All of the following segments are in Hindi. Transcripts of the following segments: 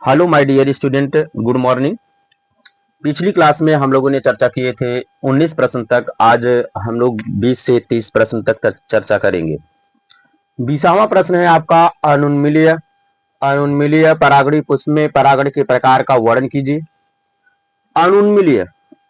Hello my dear student, good morning. पिछली क्लास में हम लोगों ने चर्चा किए थे 19 प्रश्न तक। आज हम लोग 20 से 30 प्रश्न तक चर्चा करेंगे। 20वां प्रश्न है आपका अनुन्मीलिय। अनुन्मीलिय परागणी पुष्प में परागण के प्रकार का वर्णन कीजिए। अनुन्मीलिय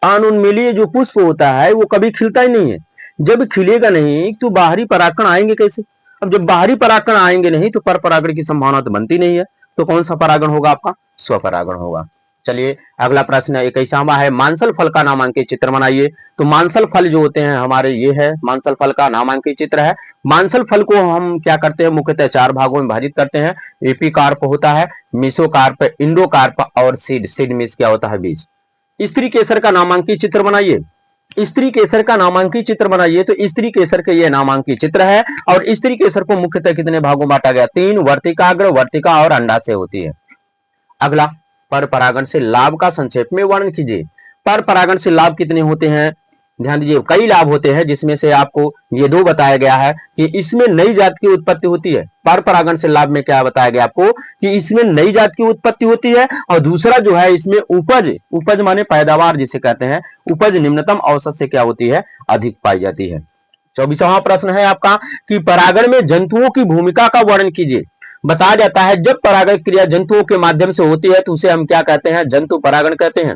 अनुन्मीलिय जो पुष्प होता है वो कभी खिलता ही नहीं है। जब खिलेगा नहीं तो बाहरी परागण आएंगे कैसे? अब जब बाहरी परागण आएंगे नहीं तो पर परागण की संभावना तो बनती नहीं है। तो कौन सा परागण होगा? आपका स्वपरागण होगा। चलिए अगला प्रश्न 21वां है, मांसल फल का नामांकित चित्र बनाइए। तो मांसल फल जो होते हैं हमारे, ये है मांसल फल का नामांकित चित्र है। मांसल फल को हम क्या करते हैं? मुख्यतः 4 भागों में विभाजित करते हैं। एपीकार्प होता है, मेसोकार्प, इंडोकार्प और सीड। सीड मीन्स क्या होता है? बीज। स्त्री केसर का नामांकित चित्र बनाइए। स्त्री केसर का नामांकित चित्र बनाइए। तो स्त्री केसर का यह नामांकित चित्र है। और स्त्री केसर को मुख्यतः कितने भागों में बांटा गया? 3। वर्तिकाग्र, वर्तिका और अंडाशय होती है। अगला, पर परागण से लाभ का संक्षेप में वर्णन कीजिए। पर परागण से लाभ कितने होते हैं? ध्यान दीजिए, कई लाभ होते हैं, जिसमें से आपको ये 2 बताया गया है कि इसमें नई जात की उत्पत्ति होती है। पर परागण से लाभ में क्या बताया गया आपको? कि इसमें नई जात की उत्पत्ति होती है। और दूसरा जो है इसमें उपज, उपज माने पैदावार जिसे कहते हैं, उपज निम्नतम औसत से क्या होती है? अधिक पाई जाती है। 24वां प्रश्न है आपका कि परागण में जंतुओं की भूमिका का वर्णन कीजिए। बताया जाता है जब परागण क्रिया जंतुओं के माध्यम से होती है तो उसे हम क्या कहते हैं? जंतु परागण कहते हैं।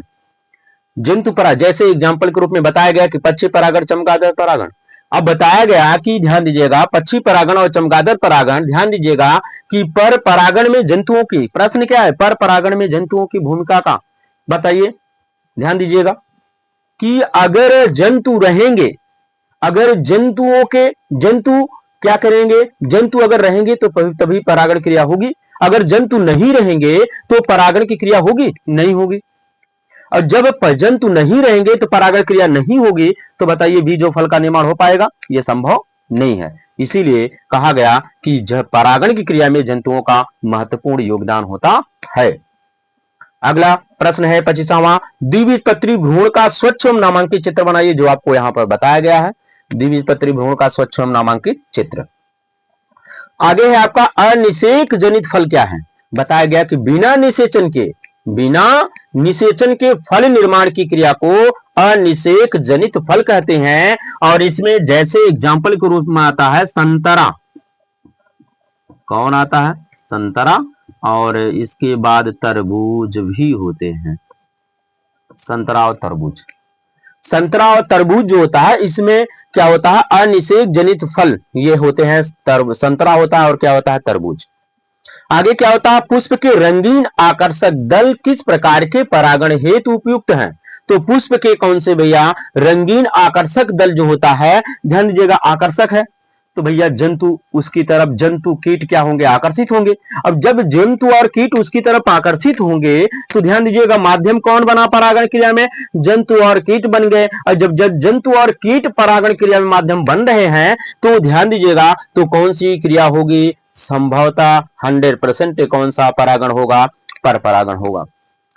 जंतु परागण, जैसे एग्जाम्पल के रूप में बताया गया कि पक्षी परागण, चमगादड़ परागण। अब बताया गया कि ध्यान दीजिएगा, पक्षी परागण और चमगादड़ परागण, ध्यान दीजिएगा कि पर परागण में जंतुओं की, प्रश्न क्या है? पर परागण में जंतुओं की भूमिका का बताइए। ध्यान दीजिएगा कि अगर जंतु रहेंगे, अगर जंतु क्या करेंगे? जंतु अगर रहेंगे तो तभी परागण क्रिया होगी। अगर जंतु नहीं रहेंगे तो परागण की क्रिया होगी? नहीं होगी। और जब जंतु नहीं रहेंगे तो परागण क्रिया नहीं होगी, तो बताइए बीज और फल का निर्माण हो पाएगा? यह संभव नहीं है। इसीलिए कहा गया कि जब परागण की क्रिया में जंतुओं का महत्वपूर्ण योगदान होता है। अगला प्रश्न है 25वां, द्विबीजपत्री भ्रूण का स्वच्छम नामांकित चित्र बनाइए। जो आपको यहां पर बताया गया है, द्विबीजपत्री भ्रूण का स्वच्छम नामांकित चित्र। आगे है आपका अनिषेक जनित फल क्या है? बताया गया कि बिना निषेचन के फल निर्माण की क्रिया को अनिषेक जनित फल कहते हैं। और इसमें जैसे एग्जाम्पल के रूप में आता है संतरा। कौन आता है? संतरा। और इसके बाद तरबूज भी होते हैं। संतरा और तरबूज, संतरा और तरबूज जो होता है इसमें क्या होता है? अनिषेक जनित फल ये होते हैं। संतरा होता है और क्या होता है? तरबूज। आगे क्या होता है? पुष्प के रंगीन आकर्षक दल किस प्रकार के परागण हेतु उपयुक्त हैं? तो पुष्प के कौन से भैया रंगीन आकर्षक दल जो होता है, ध्यान दीजिएगा, आकर्षक है तो भैया जंतु उसकी तरफ, जंतु कीट क्या होंगे? आकर्षित होंगे। अब जब जंतु और कीट उसकी तरफ आकर्षित होंगे तो ध्यान दीजिएगा माध्यम कौन बना परागण क्रिया में? जंतु और कीट बन गए। और जब जंतु और कीट परागण क्रिया में माध्यम बन रहे हैं तो ध्यान दीजिएगा तो कौन सी क्रिया होगी? संभवतः 100% कौन सा परागण होगा? पर परागण होगा।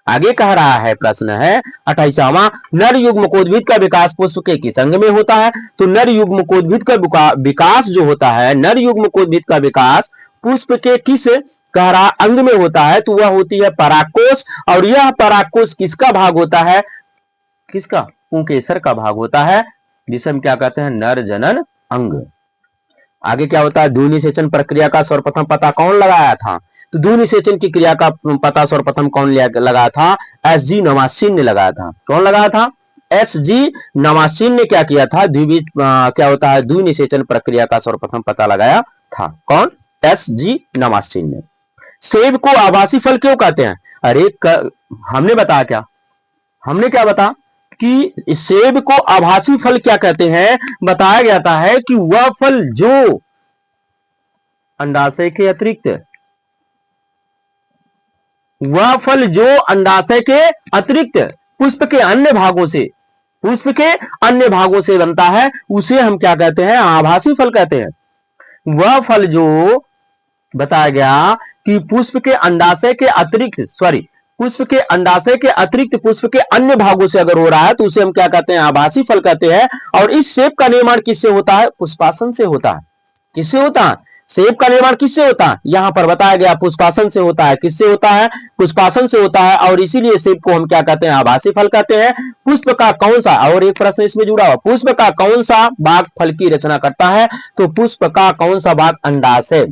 आगे कह रहा है, प्रश्न है 28वां, नर युग्मकोद्भिद का विकास पुष्प के किस अंग में होता है? तो नर युग्मकोद्भिद का विकास जो होता है, नर युग्मकोद्भिद का विकास पुष्प के किस कह रहा अंग में होता है? तो वह होती है परागकोश। और यह परागकोश किसका भाग होता है? किसका? पुंकेसर का भाग होता है, जिसे हम क्या कहते हैं? नर जनन अंग। आगे क्या होता है? द्विनिषेचन प्रक्रिया का सर्वप्रथम पता कौन लगाया था? तो द्विनिषेचन की क्रिया का पता सर्वप्रथम कौन लगाया था? एसजी नवासीन ने लगाया था। कौन लगाया था? एसजी नवासीन ने क्या किया था? क्या होता है? द्विनिषेचन प्रक्रिया का सर्वप्रथम पता लगाया था। कौन? एसजी नवासीन ने। सेब को आभासी फल क्यों कहते हैं? अरे हमने बताया क्या? हमने क्या बताया कि सेब को आभासी फल क्या कहते हैं? बताया जाता है कि वह फल जो अंडाशय के अतिरिक्त, वह फल जो अंडाशय के अतिरिक्त पुष्प के अन्य भागों से, पुष्प के अन्य भागों से बनता है, उसे हम क्या कहते हैं? आभासी फल कहते हैं। वह फल जो बताया गया कि पुष्प के अंडाशय के अतिरिक्त, पुष्प के अंडाशय के अतिरिक्त पुष्प के अन्य भागों से अगर हो रहा है तो उसे हम क्या कहते हैं? आभासी फल कहते हैं। और इस सेब का निर्माण किससे होता है? पुष्पासन से होता है। किससे होता है? सेब का निर्माण किससे होता है? यहां पर बताया गया पुष्पासन से होता है। किससे होता है? पुष्पासन से होता है, और इसीलिए सेब को हम क्या कहते हैं? आभासी फल कहते हैं। पुष्प का कौन सा, और एक प्रश्न इसमें जुड़ा हुआ, पुष्प का कौन सा भाग फल की रचना करता है? तो पुष्प का कौन सा भाग? अंडाशय।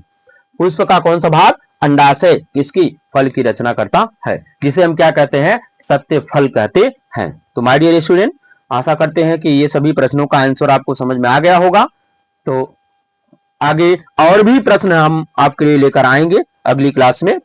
पुष्प का कौन सा भाग? अंडाशय किसकी? फल की रचना करता है, जिसे हम क्या कहते हैं? सत्य फल कहते हैं। तो माय डियर स्टूडेंट, आशा करते हैं कि ये सभी प्रश्नों का आंसर आपको समझ में आ गया होगा। तो आगे और भी प्रश्न हम आपके लिए लेकर आएंगे अगली क्लास में।